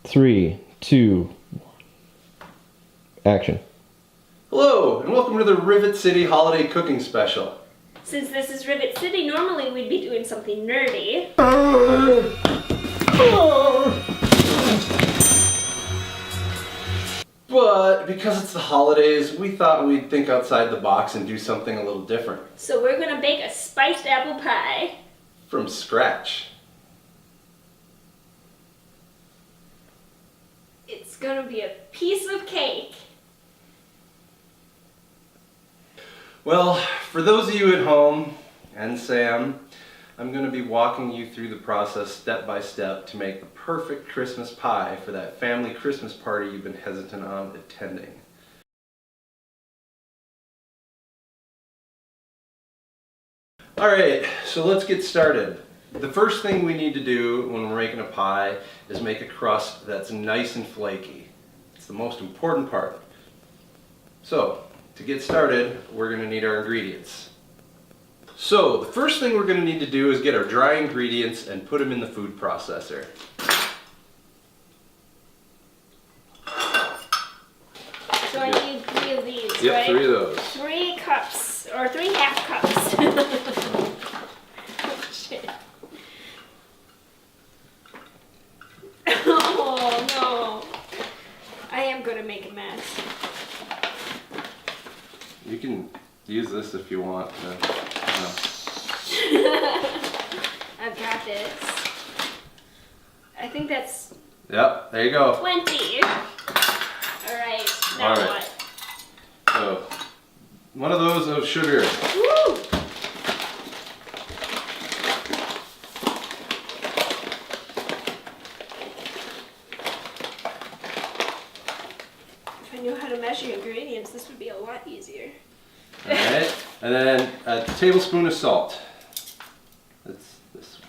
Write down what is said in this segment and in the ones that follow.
3, 2, action. Hello, and welcome to the Rivet City Holiday Cooking Special. Since this is Rivet City, normally we'd be doing something nerdy. But because it's the holidays, we thought we'd think outside the box and do something a little different. So we're gonna bake a spiced apple pie. From scratch. It's gonna be a piece of cake. Well, for those of you at home, and Sam, I'm going to be walking you through the process step by step to make the perfect Christmas pie for that family Christmas party you've been hesitant on attending. Alright, so let's get started. The first thing we need to do when we're making a pie is make a crust that's nice and flaky. It's the most important part. So, to get started, we're going to need our ingredients. So, the first thing we're going to need to do is get our dry ingredients and put them in the food processor. So I need 3 of these, Yep, right? 3 of those. 3 cups, or 3 half cups. Oh, shit. Oh, no. I am gonna make a mess. You can use this if you want. I've got this. I think that's Yep, there you go. 20. Alright, now All right. what? So, one of those of sugar. Woo! If I knew how to measure ingredients, this would be a lot easier. Alright, and then a tablespoon of salt. That's this one.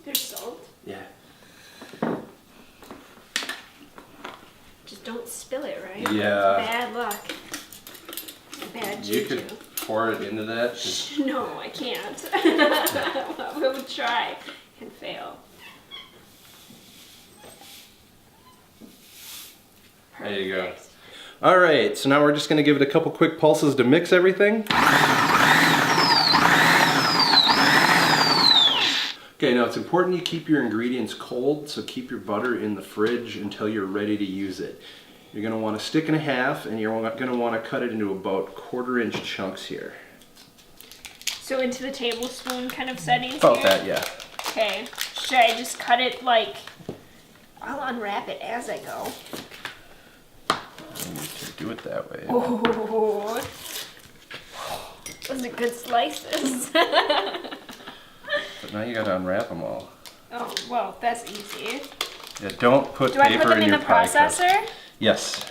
There's salt. Yeah. Just don't spill it, right? Yeah. Bad luck. Bad juju. You could pour it into that. No, I can't. I would try and fail. There you go. Perfect. Alright, so now we're just going to give it a couple quick pulses to mix everything. Okay, now it's important you keep your ingredients cold, so keep your butter in the fridge until you're ready to use it. You're going to want to stick in half, and you're going to want to cut it into about 1/4 inch chunks here. So into the tablespoon kind of settings About here? that, yeah. Okay. Should I just cut it like... I'll unwrap it as I go. You can do it that way. Oh, those are good slices. But now you got to unwrap them all. Oh, well, that's easy. Yeah, don't put Do I paper put them in your the pie cup. processor? Yes.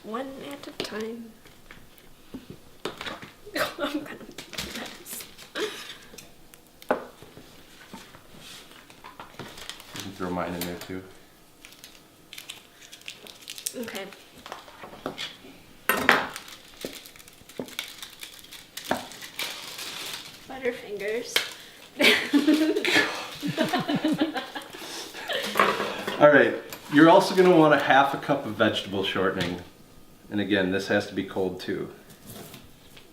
One at a time. I'm gonna make a mess. You can throw mine in there too. Okay. Butterfingers. Alright, you're also going to want a 1/2 cup of vegetable shortening. And again, this has to be cold too.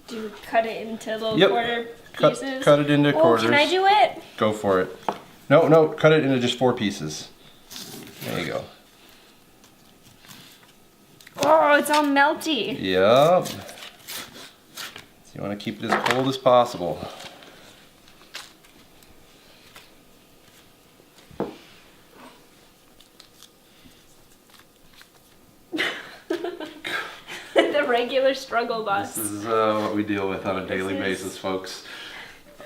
Do you cut it into little Yep. quarter Cut, pieces? cut it into quarters. Can I do it? Go for it. No, cut it into just 4 pieces. There you go. Oh, it's all melty. Yep. So you want to keep it as cold as possible. The regular struggle bus. This is what we deal with on a daily This is- basis, folks.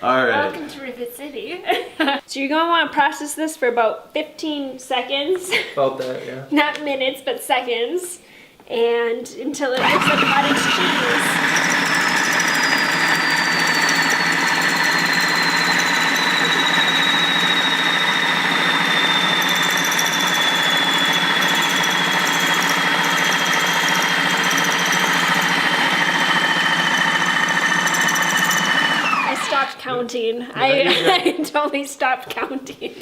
Alright. Welcome to Rivet City. So you're going to want to process this for about 15 seconds. About that, yeah. Not minutes, but seconds. And until it looks like cottage cheese. counting. I totally stopped counting.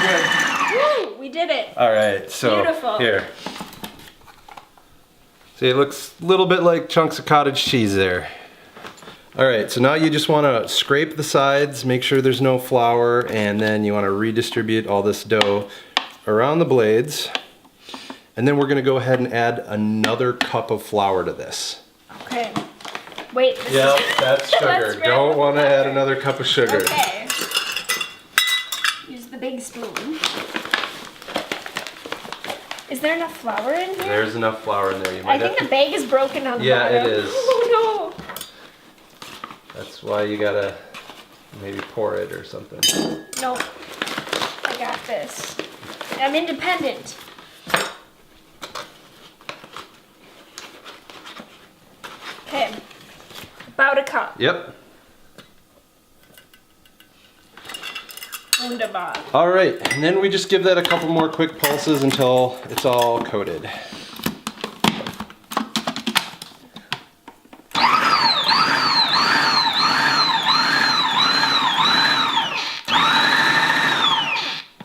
good. Woo! We did it. All right, so Beautiful. here. See, it looks a little bit like chunks of cottage cheese there. All right, so now you just want to scrape the sides, make sure there's no flour, and then you want to redistribute all this dough around the blades. And then we're going to go ahead and add another cup of flour to this. Okay. Wait. Yep, that's sugar. That's Don't want to add another cup of sugar. Okay. Use the big spoon. Is there enough flour in here? There's enough flour in there. You I might think have the bag is broken on the Yeah, bottom. it is. Oh That's why you gotta maybe pour it or something. no. Nope. I got this. I'm independent. Okay. About a cup. Yep. Wunderbar. All right, and then we just give that a couple more quick pulses until it's all coated.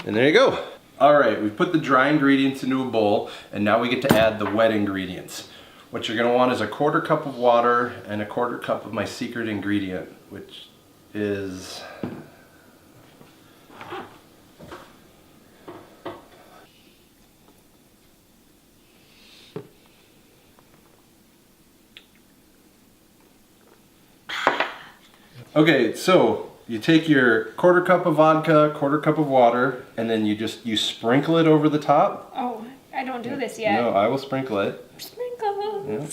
And there you go. All right, we've put the dry ingredients into a bowl, and now we get to add the wet ingredients. What you're gonna want is a 1/4 cup of water and a 1/4 cup of my secret ingredient, which is okay, so you take your 1/4 cup of vodka, 1/4 cup of water, and then you sprinkle it over the top. Oh, I don't do this yet. No, I will sprinkle it. Sprinkles. Yeah,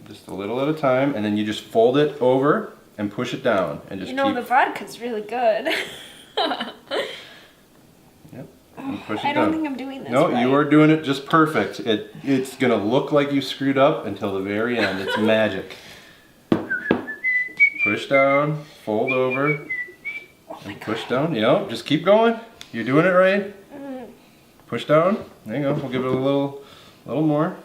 just a little at a time, and then you just fold it over and push it down, and just You know, keep. the vodka's really good. Yep, and push it I down. don't think I'm doing this No, right. you are doing it just perfect. It's gonna look like you screwed up until the very end. It's magic. Push down, fold over, and push down. Yep, just keep going. You're doing it right. Push down. There you go. We'll give it a little more.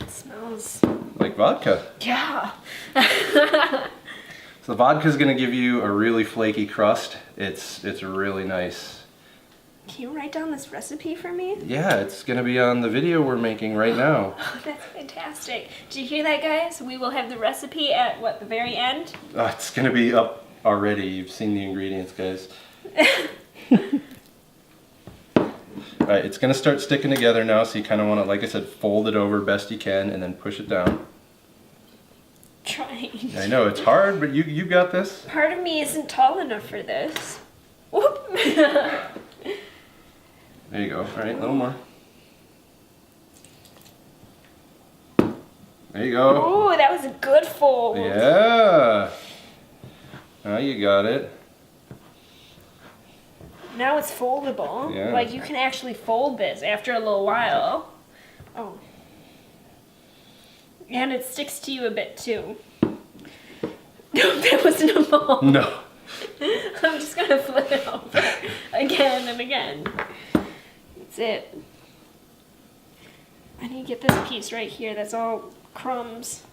It smells. Like vodka. Yeah. So the vodka is going to give you a really flaky crust. It's really nice. Can you write down this recipe for me? Yeah, it's going to be on the video we're making right now. Oh, that's fantastic. Did you hear that, guys? We will have the recipe at, what, the very end? It's going to be up already. You've seen the ingredients, guys. Alright, it's going to start sticking together now, so you kind of want to, like I said, fold it over best you can and then push it down. Trying. I know, it's hard, but you got this. Part of me isn't tall enough for this. Whoop. There you go. Alright, a little more. There you go. Oh, that was a good fold. Yeah. Now you got it. Now it's foldable. Yeah. Like, you can actually fold this after a little while. Oh. And it sticks to you a bit, too. No, that wasn't a ball. No. I'm just gonna flip it over again and again. That's it. I need to get this piece right here. That's all crumbs.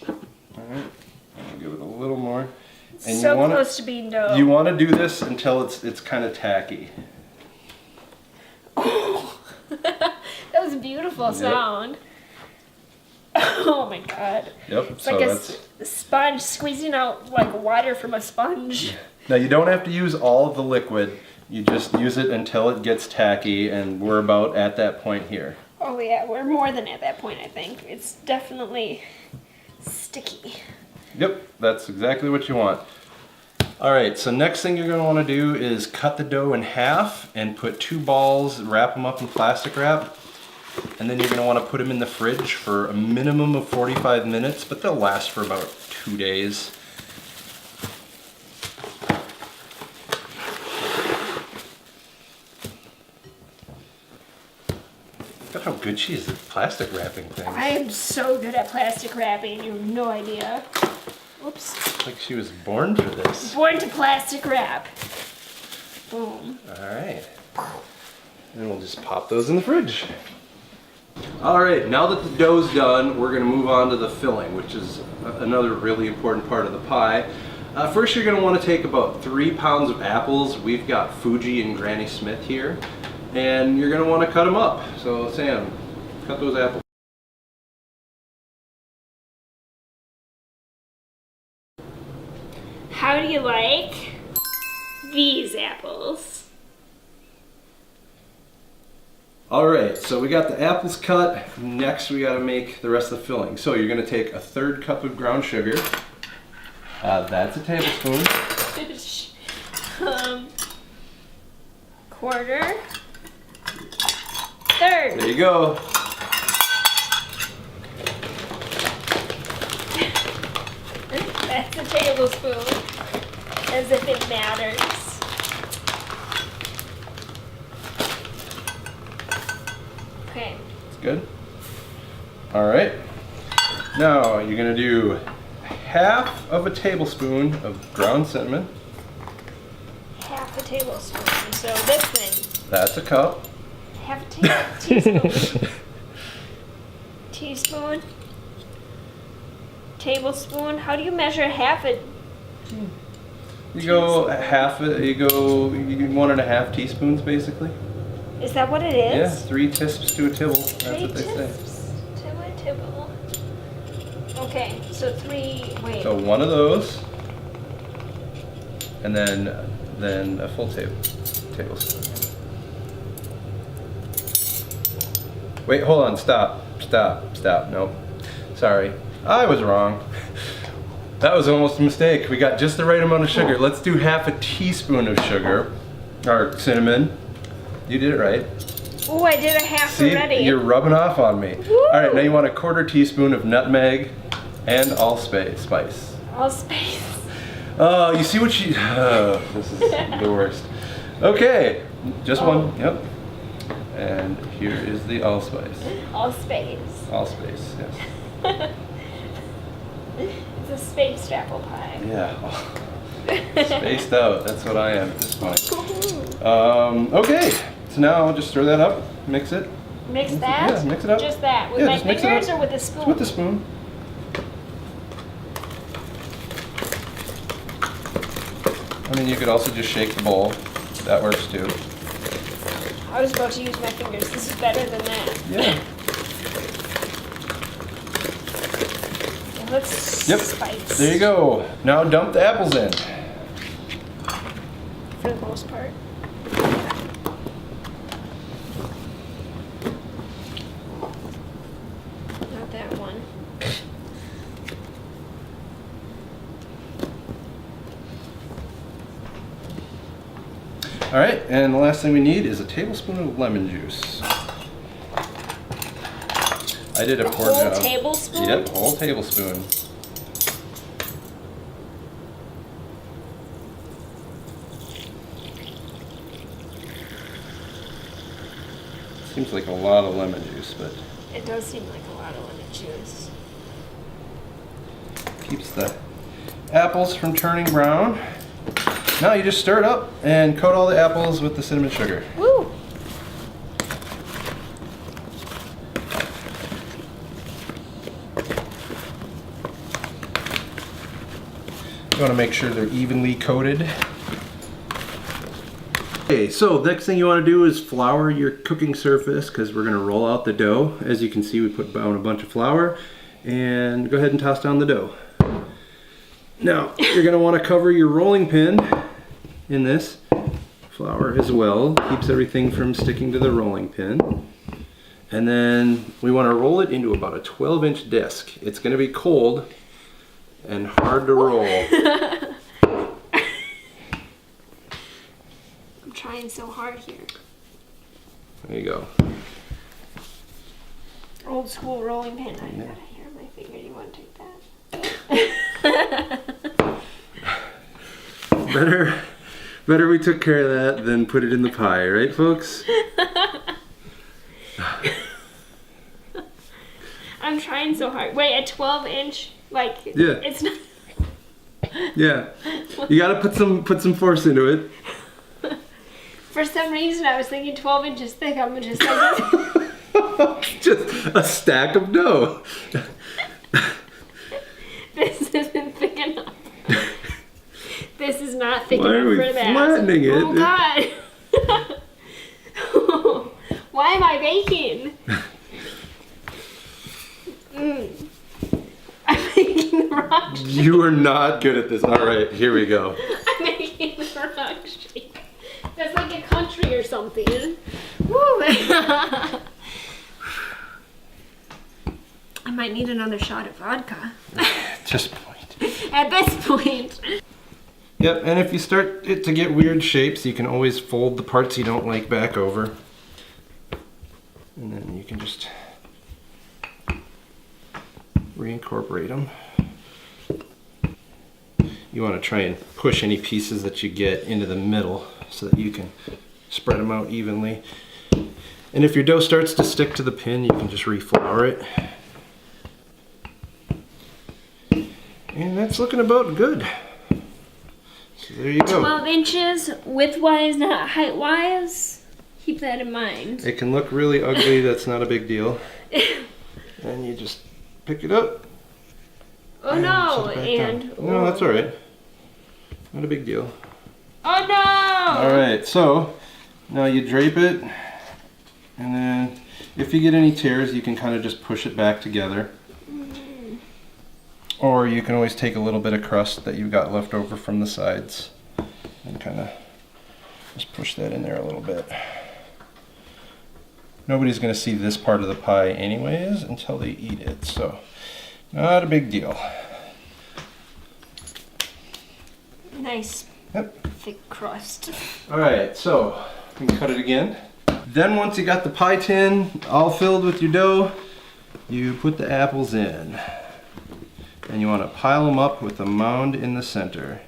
Alright. I'll give it a little more. And So you wanna, close to being dough. You want to do this until it's kind of tacky. Oh, that was a beautiful sound. Oh my god. Yep. It's So like that's. a sponge squeezing out like water from a sponge. Now you don't have to use all of the liquid. You just use it until it gets tacky, and we're about at that point here. Oh yeah, we're more than at that point, I think. It's definitely sticky. Yep, that's exactly what you want. Alright, so next thing you're going to want to do is cut the dough in half and put 2 balls, wrap them up in plastic wrap, and then you're going to want to put them in the fridge for a minimum of 45 minutes, but they'll last for about 2 days. Look at how good she is at plastic wrapping things. I am so good at plastic wrapping, you have no idea. Oops. Like she was born for this. Born to plastic wrap. Boom. Alright. And we'll just pop those in the fridge. Alright, now that the dough's done, we're going to move on to the filling, which is another really important part of the pie. First you're going to want to take about 3 pounds of apples. We've got Fuji and Granny Smith here. And you're going to want to cut them up. So Sam, cut those apples. How do you like these apples? Alright, so we got the apples cut. Next we got to make the rest of the filling. So you're going to take a 1/3 cup of ground sugar. That's a tablespoon. 1/4. 1/3. There you go. That's a tablespoon. As if it matters. Okay. That's good. Alright. Now you're going to do 1/2 of a tablespoon of ground cinnamon. 1/2 a tablespoon. So this thing. That's a cup. 1/2 a teaspoon. Teaspoon. Tablespoon. How do you measure 1/2 a? You go 1.5 teaspoons basically. Is that what it Yeah, is? 3 tisps to a tibble. That's 3 what they say. tisps to a tibble. Okay, so 3. Wait. So 1 of those, and then a full tablespoon. Wait, hold on. Stop. Nope. Sorry, I was wrong. That was almost a mistake. We got just the right amount of sugar. Let's do 1/2 teaspoon of sugar, or cinnamon. You did it right. Oh, I did a 1/2 See, already. you're rubbing off on me. Woo! All right, now you want a 1/4 teaspoon of nutmeg and allspice. All space. Oh, you see what she... Oh, this is the worst. Okay, just one. Yep. And here is the allspice. All space. Allspice, yes. It's a spaced apple pie. Yeah. Spaced out. That's what I am at this point. Okay, so now just stir that up. Mix it. Mix that? Yeah, mix it up. Just that? With Yeah, my just mix it fingers up. or with a spoon? With the spoon. I mean, you could also just shake the bowl. That works too. I was about to use my fingers. This is better than that. Yeah. Let's Yep. spice. There you go. Now dump the apples in. For the most part. Not that one. All right, and the last thing we need is a tablespoon of lemon juice. I did a poor whole job. tablespoon? Yep, whole tablespoon. Seems like a lot of lemon juice, but It does seem like a lot of lemon juice. keeps the apples from turning brown. Now you just stir it up and coat all the apples with the cinnamon sugar. Woo! You want to make sure they're evenly coated. Okay, so next thing you want to do is flour your cooking surface because we're going to roll out the dough. As you can see, we put down a bunch of flour and go ahead and toss down the dough. Now, you're going to want to cover your rolling pin in this flour as well. Keeps everything from sticking to the rolling pin. And then we want to roll it into about a 12-inch disc. It's going to be cold and hard to roll. I'm trying so hard here. There you go. Old school rolling pin. I got a hair on my finger. Do you want to take that? Better we took care of that than put it in the pie, right, folks? I'm trying so hard. Wait, a 12-inch? Like, Yeah. it's not... Yeah. You gotta put some force into it. For some reason, I was thinking 12 inches thick. I'm just like, Just a stack of dough. this isn't thick enough. thick Why are enough we for that. flattening it? Oh God. Why am I baking? I'm making the wrong shape. You are not good at this. All right, here we go. I'm making the wrong shape. That's like a country or something. Woo. I might need another shot of vodka. Just point. At this point. Yep, and if you start it to get weird shapes, you can always fold the parts you don't like back over. And then you can just reincorporate them. You want to try and push any pieces that you get into the middle so that you can spread them out evenly. And if your dough starts to stick to the pin, you can just reflour it. And that's looking about good. So there you go. 12 inches width-wise, not height-wise. Keep that in mind. It can look really ugly, that's not a big deal. And you just pick it up. Oh no, set it back and... down. No, that's alright. Not a big deal. Oh no! Alright, so now you drape it, and then if you get any tears, you can kind of just push it back together. Or you can always take a little bit of crust that you've got left over from the sides and kind of just push that in there a little bit. Nobody's going to see this part of the pie anyways until they eat it, so not a big deal. Nice. Yep. Thick crust. Alright, so you can cut it again. Then once you got the pie tin all filled with your dough, you put the apples in. And you want to pile them up with a mound in the center.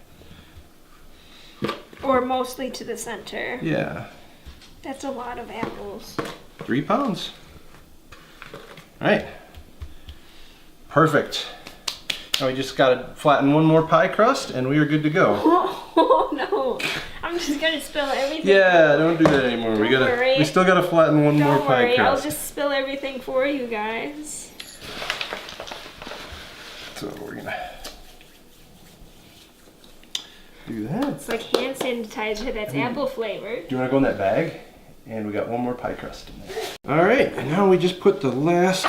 Or mostly to the center. Yeah. That's a lot of apples. 3 pounds. Alright. Perfect. Now we just got to flatten one more pie crust and we are good to go. Oh no. I'm just going to spill everything. Yeah, don't do that anymore. We still got to flatten one more Don't pie worry, crust. I'll just spill everything for you guys. So we're gonna do that. It's like hand sanitizer that's apple flavored. Do you want to go in that bag? And we got one more pie crust in there. All right, and now we just put the last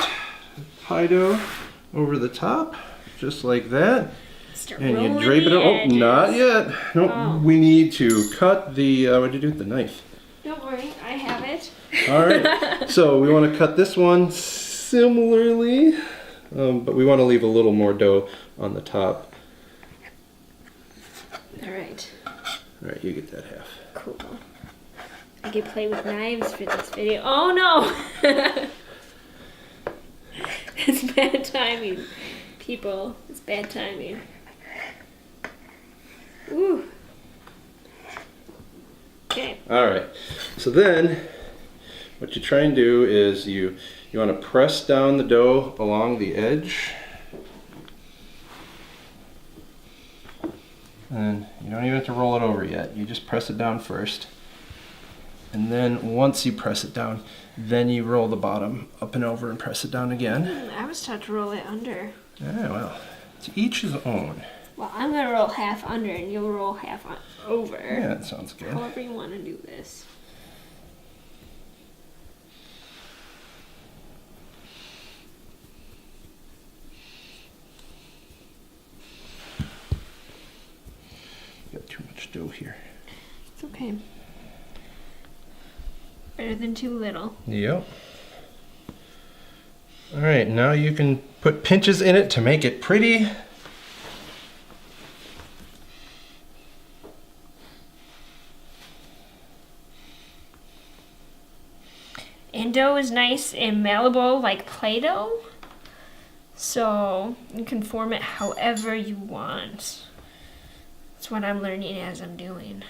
pie dough over the top, just like that. Start And you rolling drape it the up. Oh, edges. not yet. Nope. Oh. We need to cut the. What did you do with the knife? Don't worry, I have it. All right. So we want to cut this one similarly. But we want to leave a little more dough on the top. Alright. Alright, you get that half. Cool. I could play with knives for this video. Oh no! It's bad timing. People, it's bad timing. Ooh. Okay. Alright, so then what you try and do is you want to press down the dough along the edge. And you don't even have to roll it over yet. You just press it down first. And then once you press it down, then you roll the bottom up and over and press it down again. I was taught to roll it under. Yeah, well, to each his own. Well, I'm gonna roll half under and you'll roll half over. Yeah, that sounds good. However you want to do this. Got too much dough here. It's okay. Better than too little. Yep. All right, now you can put pinches in it to make it pretty. And dough is nice and malleable like Play-Doh. So you can form it however you want. That's what I'm learning as I'm doing.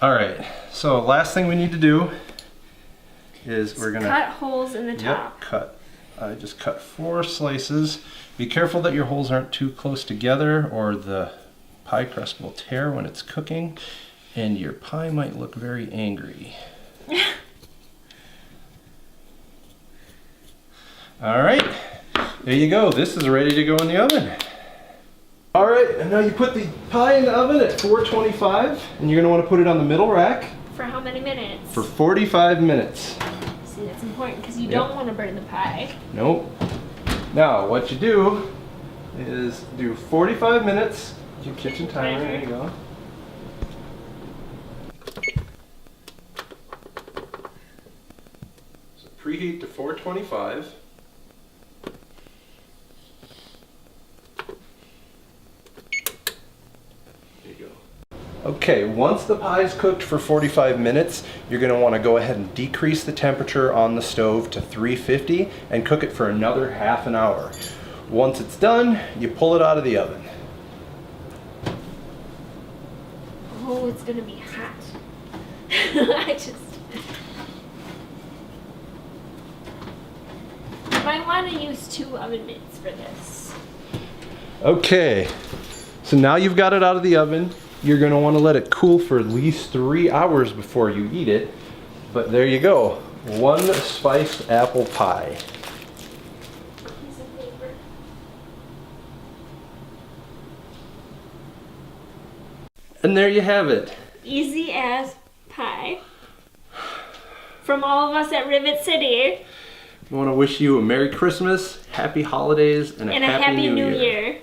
All right, so last thing we need to do is we're gonna cut holes in the top. Yep, cut. I just cut 4 slices. Be careful that your holes aren't too close together or the pie crust will tear when it's cooking and your pie might look very angry. All right, There you go. This is ready to go in the oven. All right, and now you put the pie in the oven at 425, and you're gonna wanna put it on the middle rack For how many minutes? for 45 minutes. See, that's important because you Yep. don't want to burn the pie. Nope. Now, what you do is do 45 minutes. Your kitchen timer, there you go. So preheat to 425. There you go. Okay, once the pie is cooked for 45 minutes, you're going to want to go ahead and decrease the temperature on the stove to 350 and cook it for another half an hour. Once it's done, you pull it out of the oven. Oh, it's gonna be hot. You might want to use 2 oven mitts for this. Okay, so now you've got it out of the oven. You're going to want to let it cool for at least 3 hours before you eat it. But there you go, 1 spiced apple pie. Piece of paper. And there you have it. Easy as pie. From all of us at Rivet City. I want to wish you a Merry Christmas, Happy Holidays, and a And a Happy New Year. Year.